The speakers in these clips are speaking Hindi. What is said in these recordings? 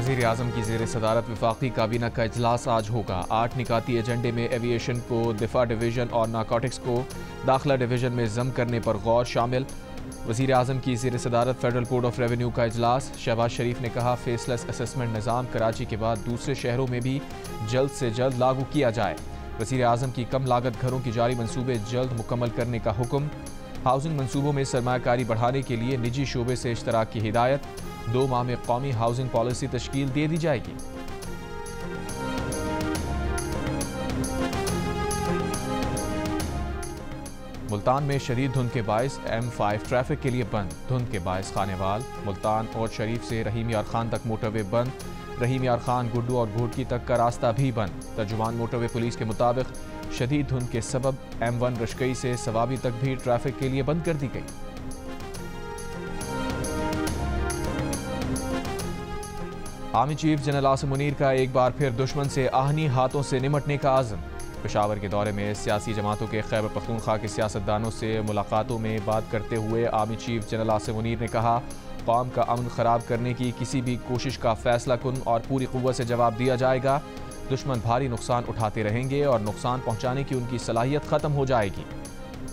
वज़ीर आज़म की ज़ेर सदारत वफाकी काबीना का इजलास आज होगा। 8 निकाती एजेंडे में एविएशन को दिफा डिवीज़न और नारकोटिक्स को दाखिला डिवीज़न में ज़म करने पर गौर शामिल। वज़ीर आज़म की ज़ेर सदारत फेडरल कोर्ट ऑफ रेवेन्यू का इजलास। शहबाज शरीफ ने कहा फेसलेस असेसमेंट निज़ाम कराची के बाद दूसरे शहरों में भी जल्द से जल्द लागू किया जाए। वज़ीर आज़म की कम लागत घरों की जारी मनसूबे जल्द मुकम्मल करने का हुक्म। हाउसिंग मनसूबों में सरमायाकारी बढ़ाने के लिए निजी शोबे से इश्तराक की हिदायत। 2 माह में कौमी हाउसिंग पॉलिसी तश्कील दे दी जाएगी। मुल्तान में शदीद धुंध के बायस M5 ट्रैफिक के लिए बंद। धुंध के बायस खानेवाल, मुल्तान और शरीफ से रहीम यार खान तक मोटरवे बंद। रहीम यार खान, गुड्डू और घोटकी तक का रास्ता भी बंद। तर्जुमान मोटरवे पुलिस के मुताबिक शदीद धुंध के सबब M1 रशकई से सवाबी तक भी ट्रैफिक के लिए बंद कर दी गई। Army chief general Asim Munir का एक बार फिर दुश्मन से आहनी हाथों से निमटने का आज़म। पेशावर के दौरे में सियासी जमातों के खैबर पख्तूनख्वा के सियासतदानों से मुलाकातों में बात करते हुए army chief general Asim Munir ने कहा कौम का अमन ख़राब करने की किसी भी कोशिश का फैसला कुन और पूरी क़ुव्वत से जवाब दिया जाएगा। दुश्मन भारी नुकसान उठाते रहेंगे और नुकसान पहुँचाने की उनकी सलाहियत ख़त्म हो जाएगी।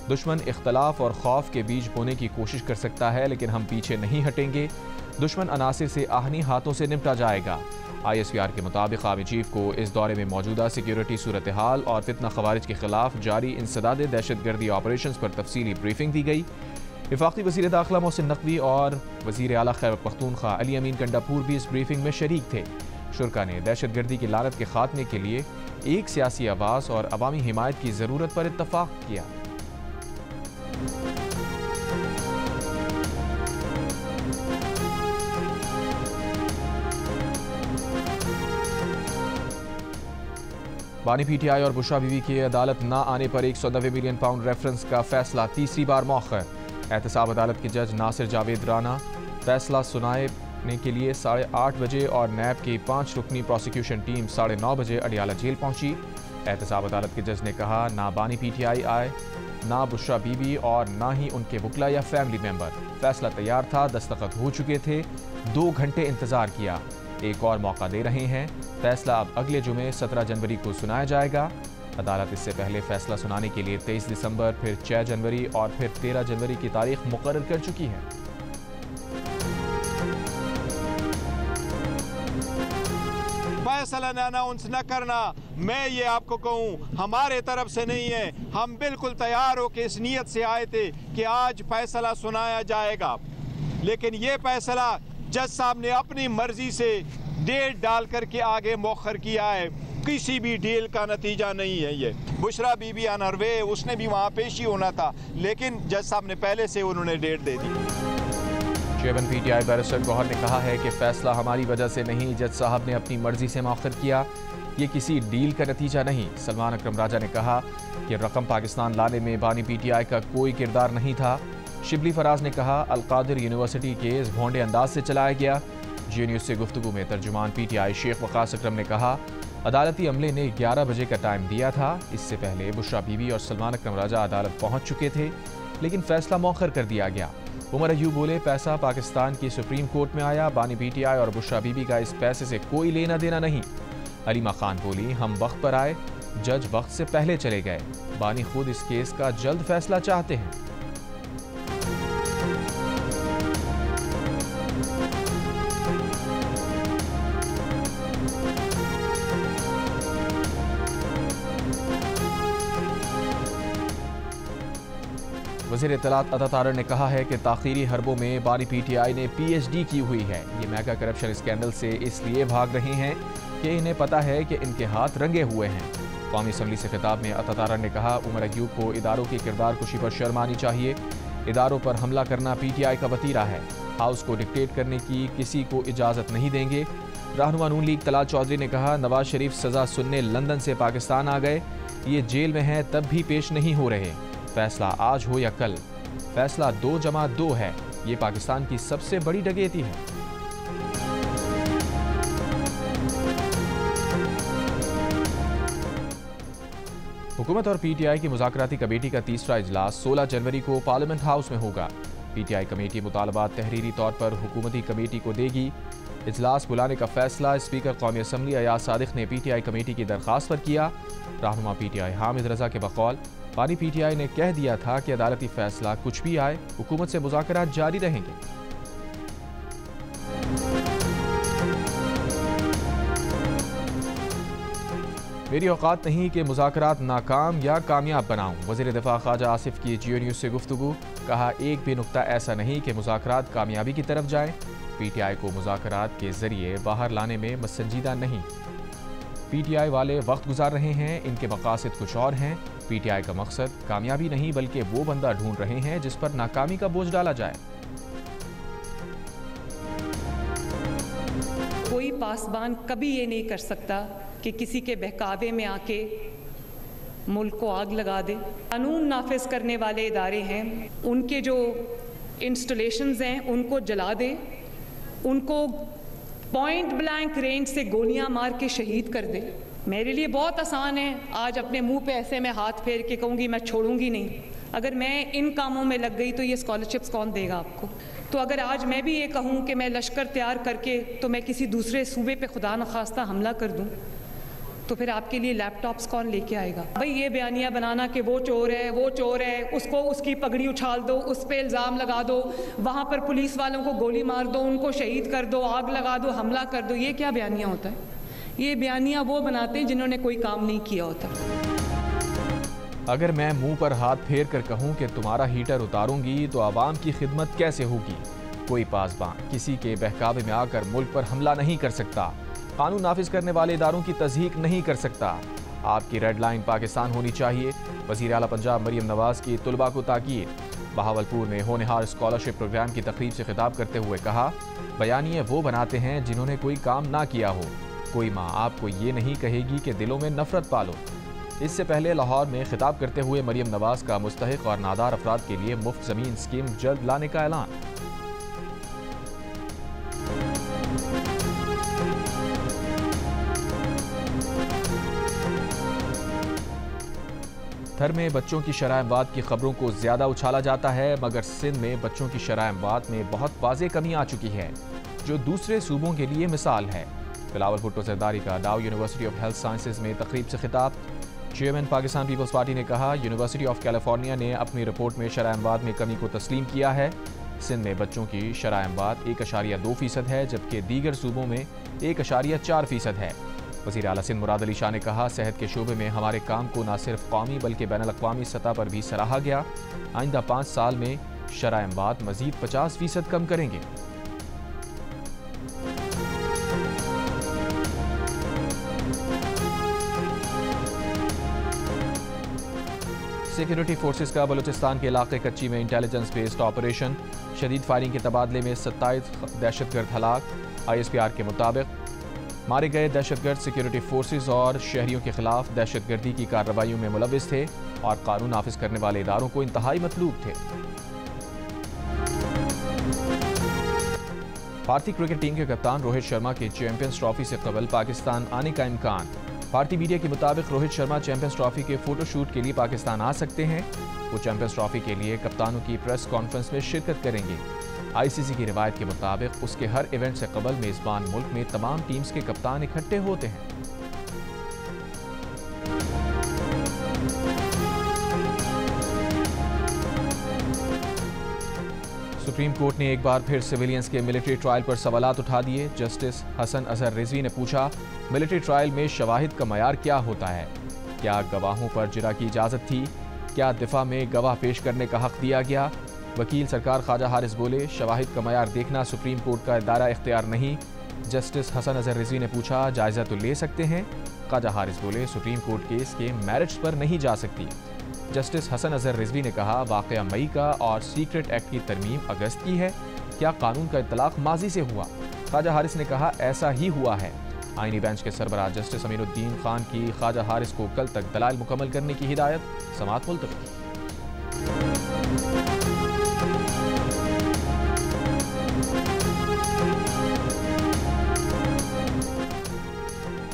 दुश्मन इख्तलाफ और खौफ के बीज बोने की कोशिश कर सकता है, लेकिन हम पीछे नहीं हटेंगे। दुश्मन अनासिर से आहनी हाथों से निपटा जाएगा। ISPR के मुताबिक आर्मी चीफ को इस दौरे में मौजूदा सिक्योरिटी सूरत हाल और फितना खवारिज के खिलाफ जारी इंसदाद दहशतगर्दी ऑपरेशन पर तफसीली ब्रीफिंग दी गई। वफाकी वज़ीर दाखिला मोहसिन नकवी और वज़ीर आला खैबर पख्तूनख्वा अली अमीन कंडापुर भी इस ब्रीफिंग में शरीक थे। शुरा ने दहशतगर्दी की लानत के खात्मे के लिए एक सियासी आवाज़ और अवामी हिमायत की ज़रूरत पर इत्तफाक किया। बानी PTI और बुशरा बीवी की अदालत न आने पर 190 मिलियन पाउंड रेफरेंस का फैसला तीसरी बार मौखर। एहतसाब अदालत के जज नासिर जावेद राना फैसला सुनाने के लिए 8:30 बजे और नैब की 5 रुकनी प्रोसिक्यूशन टीम 9:30 बजे अडियाला जेल पहुंची। एहतसाब अदालत के जज ने कहा ना बानी PTI आए, ना बुशरा बीवी और ना ही उनके वकला या फैमिली मेंबर। फैसला तैयार था, दस्तखत हो चुके थे, 2 घंटे इंतजार किया। एक और मौका दे रहे हैं। फैसला अब अगले जुमे 17 जनवरी को सुनाया जाएगा। अदालत इससे पहले फैसला सुनाने के लिए 23 दिसंबर, फिर 6 जनवरी और फिर 13 जनवरी की तारीख मुकर्रर कर चुकी है। फैसला अनाउंस न करना, मैं ये आपको कहूँ, हमारे तरफ से नहीं है। हम बिल्कुल तैयार होकर इस नीयत से आए थे कि आज फैसला सुनाया जाएगा, लेकिन ये फैसला जज साहब ने अपनी मर्जी से डेट डाल करके आगे मौखर किया है। किसी भी डील का नतीजा नहीं है ये। बुशरा बीबी अनरवे, उसने भी वहाँ पेशी होना था, लेकिन जज साहब ने पहले से उन्होंने डेट दे दी। चेयरमैन PTI बैरिस्टर गौहर ने कहा है कि फैसला हमारी वजह से नहीं, जज साहब ने अपनी मर्जी से मौखर किया, ये किसी डील का नतीजा नहीं। सलमान अकरम राजा ने कहा कि रकम पाकिस्तान लाने में बानी PTI का कोई किरदार नहीं था। शिबली फराज ने कहा अलकादिर यूनिवर्सिटी केस भोंडे अंदाज से चलाया गया। GNews से गुफ्तगू में तर्जुमान PTI शेख वकास अकरम ने कहा अदालती अमले ने 11 बजे का टाइम दिया था। इससे पहले बुशरा बीबी और सलमान अकरम राजा अदालत पहुंच चुके थे, लेकिन फैसला मौखर कर दिया गया। उमर अयूब बोले पैसा पाकिस्तान की सुप्रीम कोर्ट में आया, बानी PTI और बुशरा बीबी का इस पैसे से कोई लेना देना नहीं। अलीमा खान बोली हम वक्त पर आए, जज वक्त से पहले चले गए। बानी खुद इस केस का जल्द फैसला चाहते हैं। वज़ीर इत्तलात अता तारर ने कहा है कि ताख़ीरी हरबों में बानी PTI ने PhD की हुई है। ये मेगा करप्शन स्कैंडल से इसलिए भाग रहे हैं कि इन्हें पता है कि इनके हाथ रंगे हुए हैं। कौमी असम्बली से खिताब में अता तारर ने कहा उमर अयूब को इदारों की किरदार कुशी पर शर्म आनी चाहिए। इदारों पर हमला करना PTI का वतीरा है। हाउस को डिक्टेट करने की किसी को इजाज़त नहीं देंगे। रहनुमा नून लीग तलाल चौधरी ने कहा नवाज शरीफ सज़ा सुनने लंदन से पाकिस्तान आ गए, ये जेल में हैं तब भी पेश नहीं हो रहे। फैसला आज हो या कल, फैसला 2+2 है। ये पाकिस्तान की सबसे बड़ी डकैती है। हुकूमत और PTI की मुज़ाकराती कमेटी का तीसरा इजलास 16 जनवरी को पार्लियामेंट हाउस में होगा। PTI कमेटी मुतालबात तहरीरी तौर पर हुकूमती कमेटी को देगी। इजलास बुलाने का फैसला स्पीकर कौमी असम्बली अयाज सादिक ने PTI कमेटी की दरख्वास्त पर किया। रहनुमा PTI हामिद रजा के बकौल पानी PTI ने कह दिया था कि अदालती फैसला कुछ भी आए, हुकूमत से मुज़ाकरात जारी रहेंगे। मेरी औकात नहीं कि मुज़ाकरात नाकाम या कामयाब बनाऊं। वज़ीर दिफा ख्वाजा आसिफ की जियो न्यूज़ से गुफ्तगू, कहा एक भी नुक्ता ऐसा नहीं कि मुज़ाकरात कामयाबी की तरफ जाएं। PTI को मुज़ाकरात के जरिए बाहर लाने में मसंजीदा नहीं। PTI वाले वक्त गुजार रहे हैं, इनके मकासद कुछ और हैं। PTI का मकसद कामयाबी नहीं बल्कि वो बंदा ढूंढ रहे हैं जिस पर नाकामी का बोझ डाला जाए। कोई पासबान कभी ये नहीं कर सकता कि किसी के बहकावे में आके मुल्क को आग लगा दे। कानून नाफिज करने वाले इदारे हैं, उनके जो इंस्टॉलेशंस हैं उनको जला दे, उनको पॉइंट ब्लैंक रेंज से गोलियां मार के शहीद कर दे। मेरे लिए बहुत आसान है आज अपने मुंह पे ऐसे मैं हाथ फेर के कहूँगी मैं छोड़ूंगी नहीं। अगर मैं इन कामों में लग गई तो ये स्कॉलरशिप्स कौन देगा आपको? तो अगर आज मैं भी ये कहूँ कि मैं लश्कर तैयार करके तो मैं किसी दूसरे सूबे पे खुदा न खास्ता हमला कर दूँ, तो फिर आपके लिए लैपटॉप्स कौन लेके आएगा? भाई ये बयानियाँ बनाना कि वो चोर है, वो चोर है, उसको उसकी पगड़ी उछाल दो, उस पर इल्ज़ाम लगा दो, वहाँ पर पुलिस वालों को गोली मार दो, उनको शहीद कर दो, आग लगा दो, हमला कर दो, ये क्या बयानियाँ होता है? ये बयानियाँ वो बनाते हैं जिन्होंने कोई काम नहीं किया होता। अगर मैं मुंह पर हाथ फेर कर कहूं कि तुम्हारा हीटर उतारूंगी तो आवाम की खिदमत कैसे होगी? कोई पासबान किसी के बहकावे में आकर मुल्क पर हमला नहीं कर सकता, कानून नाफिज करने वाले इदारों की तस्दीक नहीं कर सकता। आपकी रेड लाइन पाकिस्तान होनी चाहिए। वज़ीर आला पंजाब मरियम नवाज की तुलबा को ताकीद। बहावलपुर में होनहार स्कॉलरशिप प्रोग्राम की तकरीब से खिताब करते हुए कहा, बयानिए वो बनाते हैं जिन्होंने कोई काम ना किया हो। कोई माँ आपको ये नहीं कहेगी कि दिलों में नफरत पालो। इससे पहले लाहौर में खिताब करते हुए मरियम नवाज का मुस्तहिक और नादार अफराद के लिए मुफ्त ज़मीन स्कीम जल्द लाने का ऐलान। थर में बच्चों की शरह अमवात की खबरों को ज़्यादा उछाला जाता है, मगर सिंध में बच्चों की शरह अमवात में बहुत वाज़ेह कमी आ चुकी है, जो दूसरे सूबों के लिए मिसाल है। बिलावल भुट्टो जरदारी का डाउ यूनिवर्सिटी ऑफ हेल्थ साइंसेज में तकरीब से खिताब। चेयरमैन पाकिस्तान पीपल्स पार्टी ने कहा, यूनिवर्सिटी ऑफ कैलिफोर्निया ने अपनी रिपोर्ट में शरह अमवात में कमी को तस्लीम किया है। सिंध में बच्चों की शरह अमवात 1.2% है, जबकि दीगर सूबों में 1.4% है। वज़ीर आला सिंध मुराद अली शाह ने कहा, सेहत के शोबे में हमारे काम को न सिर्फ कौमी बल्कि बैनुल अक़वामी सतह पर भी सराहा गया। आइंदा 5 साल में शरह अमवात मज़ीद 50% कम करेंगे। सिक्योरिटी फोर्सेस का बलूचिस्तान के इलाके कच्ची में इंटेलिजेंस बेस्ड ऑपरेशन। शदीद फायरिंग के तबादले में 27 दहशतगर्द हलाक। ISPR के मुताबिक मारे गए दहशतगर्द सिक्योरिटी फोर्सेस और शहरियों के खिलाफ दहशतगर्दी की कार्रवाइयों में मुलविस थे और कानून नाफिज करने वाले इदारों को इंतहाई मतलूब थे। भारतीय क्रिकेट टीम के कप्तान रोहित शर्मा के चैंपियंस ट्रॉफी से कबल पाकिस्तान आने का इम्कान। भारतीय मीडिया के मुताबिक रोहित शर्मा चैंपियंस ट्रॉफी के फोटोशूट के लिए पाकिस्तान आ सकते हैं। वो चैंपियंस ट्रॉफी के लिए कप्तानों की प्रेस कॉन्फ्रेंस में शिरकत करेंगे। ICC की रिवायत के मुताबिक उसके हर इवेंट से कबल मेज़बान मुल्क में तमाम टीम्स के कप्तान इकट्ठे होते हैं। सुप्रीम कोर्ट ने एक बार फिर सिविलियंस के मिलिट्री ट्रायल पर सवालात उठा दिए। जस्टिस हसन अजहर रिजवी ने पूछा, मिलिट्री ट्रायल में शवाहिद का मयार क्या होता है? क्या गवाहों पर जिरा की इजाज़त थी? क्या दिफा में गवाह पेश करने का हक दिया गया? वकील सरकार ख्वाजा हारिस बोले, शवाहिद का मयार देखना सुप्रीम कोर्ट का दायरा इख्तियार नहीं। जस्टिस हसन अजहर रिजवी ने पूछा, जायज़ा तो ले सकते हैं? ख्वाजा हारिस बोले, सुप्रीम कोर्ट केस के मेरिट्स पर नहीं जा सकती। जस्टिस हसन अजहर रिजवी ने कहा, वाक़या मई का और सीक्रेट एक्ट की तरमीम अगस्त की है। क्या कानून का इतलाक़ माजी से हुआ? ख्वाजा हारिस ने कहा, ऐसा ही हुआ है। आईनी बेंच के सरबराह जस्टिस अमीनुद्दीन खान की ख्वाजा हारिस को कल तक दलाइल मुकम्मल करने की हिदायत। समाअत मुलतवी।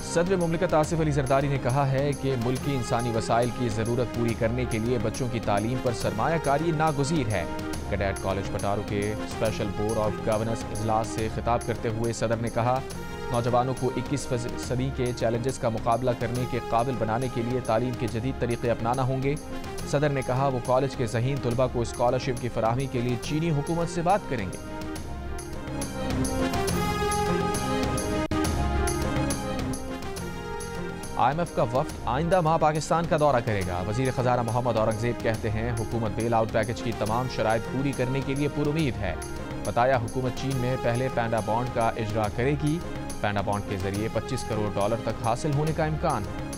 सदर मुमलिकत आसिफ अली जरदारी ने कहा है कि मुल्क की इंसानी वसाइल की ज़रूरत पूरी करने के लिए बच्चों की तालीम पर सरमायाकारी नागुज़ीर है। कैडेट कॉलेज पटारू के स्पेशल बोर्ड ऑफ गवर्नेंस इजलास से खिताब करते हुए सदर ने कहा, नौजवानों को 21वीं सदी के चैलेंजेस का मुकाबला करने के काबिल बनाने के लिए तालीम के जदीद तरीके अपनाना होंगे। सदर ने कहा, वो कॉलेज के ज़हीन तलबा को स्कॉलरशिप की फराहमी के लिए चीनी हुकूमत से बात करेंगे। IMF का वफ्द आइंदा माह पाकिस्तान का दौरा करेगा। वजीर खजाना मोहम्मद औरंगजेब कहते हैं, हुकूमत बेल आउट पैकेज की तमाम शराइत पूरी करने के लिए पुरुमीद है। बताया, हुकूमत चीन में पहले पैंडा बॉन्ड का इजरा करेगी। पैंडा बॉन्ड के जरिए $25 करोड़ तक हासिल होने का इम्कान है।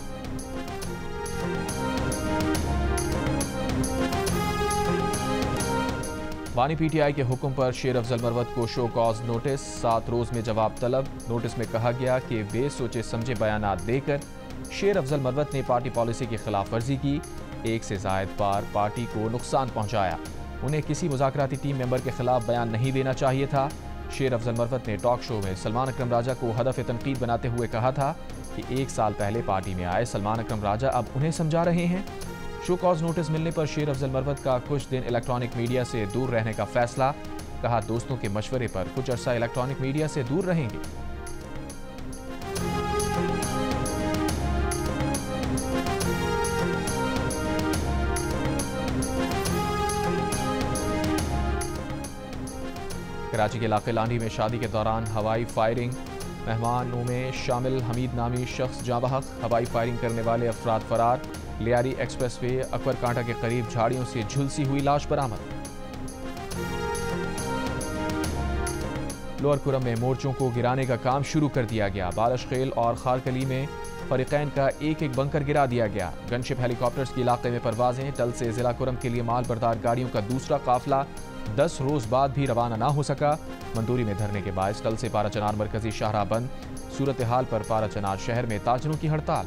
बानी PTI के हुक्म पर शेर अफजल मरवत को शो कॉज नोटिस, 7 रोज में जवाब तलब। नोटिस में कहा गया कि बेसोचे समझे बयानात देकर शेर अफजल मरवत ने पार्टी पॉलिसी की खिलाफ वर्जी की, एक से जायद बार पार्टी को नुकसान पहुंचाया। उन्हें किसी मुज़ाकराती टीम मेंबर के खिलाफ बयान नहीं देना चाहिए था। शेर अफजल मरवत ने टॉक शो में सलमान अकरम राजा को हदफ तनकीद बनाते हुए कहा था कि 1 साल पहले पार्टी में आए सलमान अकरम राजा अब उन्हें समझा रहे हैं। शो कॉज नोटिस मिलने पर शेर अफजल मरवत का कुछ दिन इलेक्ट्रॉनिक मीडिया से दूर रहने का फैसला। कहा, दोस्तों के मशवरे पर कुछ अरसा इलेक्ट्रॉनिक मीडिया से दूर रहेंगे। कराची के इलाके लांडी में शादी के दौरान हवाई फायरिंग, मेहमानों में शामिल हमीद नामी शख्स जाँ बहक, हवाई फायरिंग करने वाले अफराद फरार। लियारी एक्सप्रेसवे अकबर कांटा के करीब झाड़ियों से झुलसी हुई लाश बरामद। लोअर कुरम में मोर्चों को गिराने का काम शुरू कर दिया गया। बारिश खेल और खारकली में फरीकैन का एक बंकर गिरा दिया गया। गनशिप हेलीकॉप्टर्स के इलाके में परवाजें। टल से जिला कुरम के लिए माल बरदार गाड़ियों का दूसरा काफिला 10 रोज बाद भी रवाना ना हो सका। मंदूरी में धरने के बायस टल से पाराचनार मरकजी शाहराह बंद। सूरत हाल पर पाराचनार शहर में ताजरों की हड़ताल।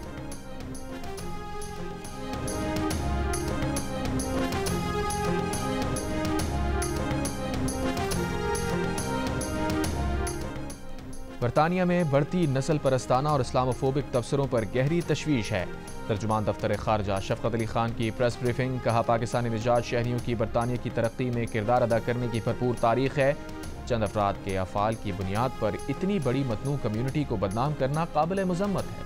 बरतानिया में बढ़ती नस्ल परस्ताना और इस्लामोफोबिक तबसरों पर गहरी तशवीश है। तर्जुमान दफ्तर खारजा शफकत अली खान की प्रेस ब्रीफिंग। कहा, पाकिस्तानी निजात शहरियों की बरतानिया की तरक्की में किरदार अदा करने की भरपूर तारीख है। चंद अफराद के अफ़ाल की बुनियाद पर इतनी बड़ी मतनू कम्यूनिटी को बदनाम करना काबिल मुज़म्मत है।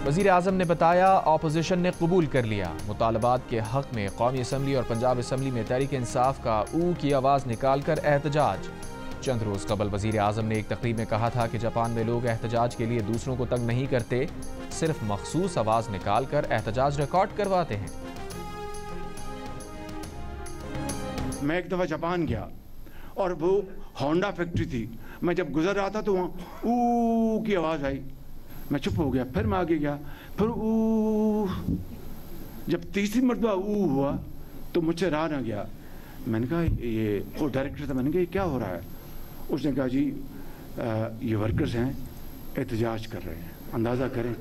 वज़ीर आज़म ने बताया, ऑपोजिशन ने कबूल कर लिया। मुतालबात के हक में कौमी असम्बली और पंजाब असम्बली में तहरीक इंसाफ का ऊ की आवाज़ निकाल कर एहतजाज। चंद रोज़ कबल वज़ीर आज़म ने एक तकरीब में कहा था कि जापान में लोग एहतजाज के लिए दूसरों को तंग नहीं करते, सिर्फ मखसूस आवाज़ निकाल कर एहतजाज रिकॉर्ड करवाते हैं। मैं एक दफ़ा जापान गया और वो होंडा फैक्ट्री थी। मैं जब गुजर रहा था तो वहाँ ऊ की आवाज़ आई। मैं चुप हो गया। फिर मैं आगे गया, फिर ऊ। जब तीसरी मरतबा ऊ हुआ तो मुझसे रहा ना गया। मैंने कहा, ये वो डायरेक्टर था, मैंने कहा ये क्या हो रहा है? उसने कहा, जी ये वर्कर्स हैं, एहतजाज कर रहे हैं, अंदाज़ा करें।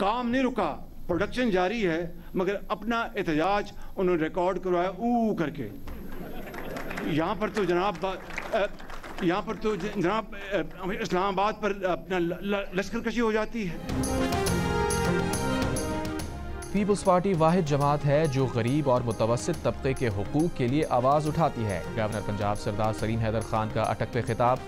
काम नहीं रुका, प्रोडक्शन जारी है, मगर अपना एहतजाज उन्होंने रिकॉर्ड करवाया ऊ करके। यहाँ पर तो जनाब इस्लामाबाद पर अपना लश्करकशी हो जाती है। पीपल्स पार्टी वाहिद जमात है जो गरीब और मुतवस्सित तबके के हुकूक के लिए आवाज़ उठाती है। गवर्नर पंजाब सरदार सलीम हैदर खान का अटक पे खिताब।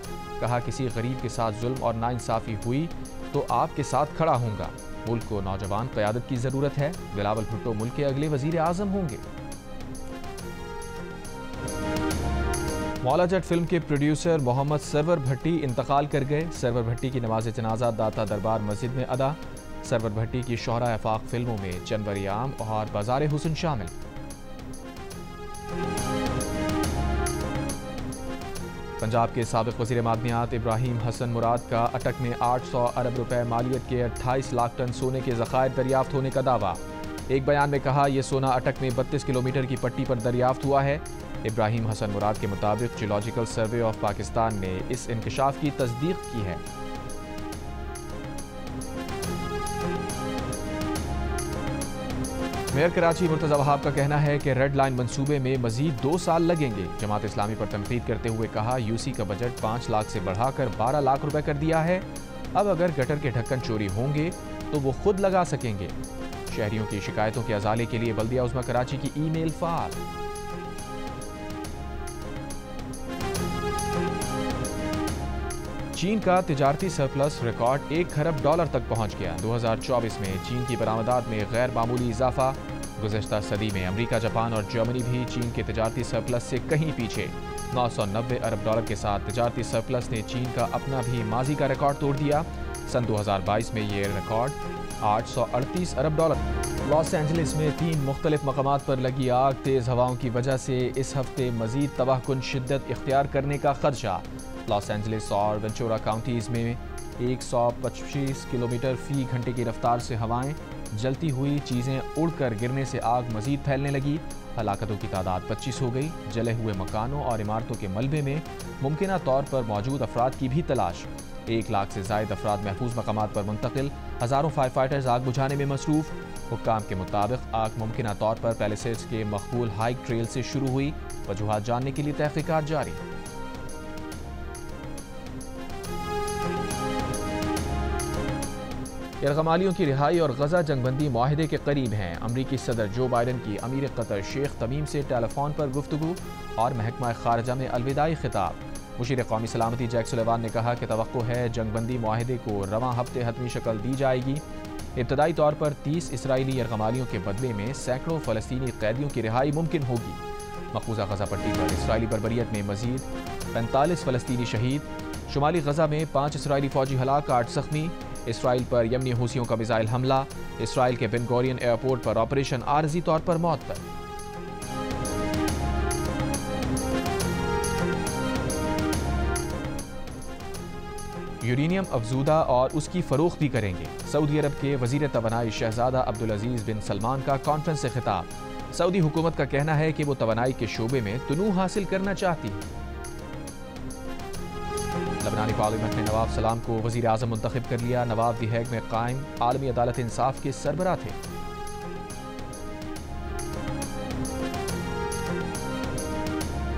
कहा, किसी गरीब के साथ जुल्म और नाइंसाफ़ी हुई तो आपके साथ खड़ा होऊंगा। मुल्क को नौजवान क़यादत की ज़रूरत है। बिलावल भुट्टो मुल्क के अगले वज़ीर आज़म होंगे। मौला जट फिल्म के प्रोड्यूसर मोहम्मद सरवर भट्टी इंतकाल कर गए। सरवर भट्टी की नमाज जनाजा दाता दरबार मस्जिद में अदा। सरवर भट्टी की शोहरा आफाक फिल्मों में जनवरी आम और बाजार हुस्न शामिल। पंजाब के साबिक वज़ीर मादनियात इब्राहिम हसन मुराद का अटक में 800 अरब रुपए मालियत के 28 लाख टन सोने के ज़खायर दरियाफ्त होने का दावा। एक बयान में कहा, यह सोना अटक में 32 किलोमीटर की पट्टी पर दरियाफ्त हुआ है। इब्राहिम हसन मुराद के मुताबिक जियोलॉजिकल सर्वे ऑफ पाकिस्तान ने इस इंकशाफ की तस्दीक की है। मेयर कराची मुर्तज़ा वहाब का कहना है कि रेड लाइन मंसूबे में मजीद 2 साल लगेंगे। जमात इस्लामी पर तनकीद करते हुए कहा, यूसी का बजट 5 लाख से बढ़ाकर 12 लाख रुपए कर दिया है। अब अगर गटर के ढक्कन चोरी होंगे तो वो खुद लगा सकेंगे। शहरियों की शिकायतों के अजाले के लिए बल्दिया उज़्मा कराची की ईमेल फार। चीन का तिजारती सरप्लस रिकॉर्ड $1 खरब तक पहुंच गया। 2024 में चीन की बरामदात में गैर मामूली इजाफा। गुज़श्ता सदी में अमेरिका, जापान और जर्मनी भी चीन के तिजारती सरप्लस से कहीं पीछे। $990 अरब के साथ तिजारती सरप्लस ने चीन का अपना भी माजी का रिकॉर्ड तोड़ दिया। सन 2022 में ये रिकॉर्ड $838 अरब। लॉस एंजलिस में 3 मुख्तलिफ मकामात पर लगी आग। तेज़ हवाओं की वजह से इस हफ्ते मजीद तबाहकुन शिद्दत इख्तियार करने का खदशा। लॉस एंजलिस और वेंचुरा काउंटीज़ में 125 किलोमीटर फी घंटे की रफ्तार से हवाएं। जलती हुई चीज़ें उड़कर गिरने से आग मजीद फैलने लगी। हलाकतों की तादाद 25 हो गई। जले हुए मकानों और इमारतों के मलबे में मुमकिना तौर पर मौजूद अफराद की भी तलाश। 1 लाख से ज़ायद अफराद महफूज मकामात पर मुंतकिल। हज़ारों फायर फाइटर्स आग बुझाने में मसरूफ़। हुक्काम के मुताबिक आग मुमकिना तौर पर पैलिसेड्स के मकबूल हाइक ट्रेल से शुरू हुई। वजूहात जानने के लिए तहकीकात जारी। यरगमालियों की रिहाई और गजा जंगबंदी मुआहदे के करीब हैं। अमरीकी सदर जो बाइडन की अमीर कतर शेख तमीम से टेलीफोन पर गुफ्तगू और महकमा खारजा में अलविदाई खिताब। मुशीर कौमी सलामती जैक सुलेमान ने कहा कि तवक्को है जंगबंदी मुआहदे को रवां हफ्ते हतमी शक्ल दी जाएगी। इब्तदाई तौर पर 30 इसराइली यरगमालियों के बदले में सैकड़ों फ़लस्तीनी कैदियों की रिहाई मुमकिन होगी। मकबूजा गजा पट्टी पर इसराइली बर्बरियत में मजीद 45 फ़लस्तीनी शहीद। शुमाली गजा में 5 इसराइली फौजी हलाक, 8 जख्मी। इसराइल पर यमनी हूसियों का मिसाइल हमला। इसराइल के बेन गोरियन एयरपोर्ट पर ऑपरेशन आरजी तौर पर मौतबर। यूरेनियम अफजूदा और उसकी फरोख्त भी करेंगे। सऊदी अरब के वजीर तवानाई शहजादा अब्दुल अजीज बिन सलमान का कॉन्फ्रेंस से खिताब। सऊदी हुकूमत का कहना है कि वो तवानाई के शोबे में तनू हासिल करना चाहती है। लबनानी पार्लियामेंट ने नवाब सलाम को वजीर आज़म मुंतखब कर लिया। नवाब दी हैग में कायम आलमी अदालत इंसाफ के सरबराह थे।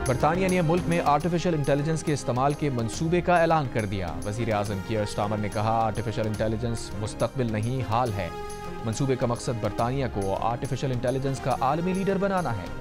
बरतानिया ने मुल्क में आर्टिफिशियल इंटेलिजेंस के इस्तेमाल के मंसूबे का ऐलान कर दिया। वजीर आज़म कीयर स्टामर ने कहा, आर्टिफिशियल इंटेलिजेंस मुस्तकबिल नहीं, हाल है। मंसूबे का मकसद बरतानिया को आर्टिफिशियल इंटेलिजेंस का आलमी लीडर बनाना है।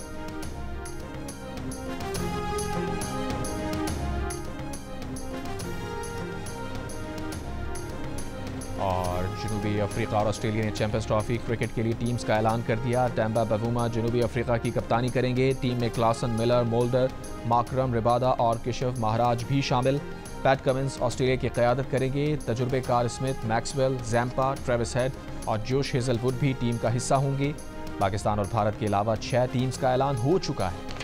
और जनूबी अफ्रीका और ऑस्ट्रेलिया ने चैंपियंस ट्रॉफी क्रिकेट के लिए टीम्स का ऐलान कर दिया। टैम्बा बवूमा जनूबी अफ्रीका की कप्तानी करेंगे। टीम में क्लासन, मिलर, मोल्डर, माकरम, रिबादा और केशव महाराज भी शामिल। पैट कमिंस ऑस्ट्रेलिया की क़यादत करेंगे। तजुर्बेकार Smith, Maxwell, Zampa, Travis Head और जोश हेजलवुड भी टीम का हिस्सा होंगे। पाकिस्तान और भारत के अलावा 6 टीम्स का ऐलान हो चुका है।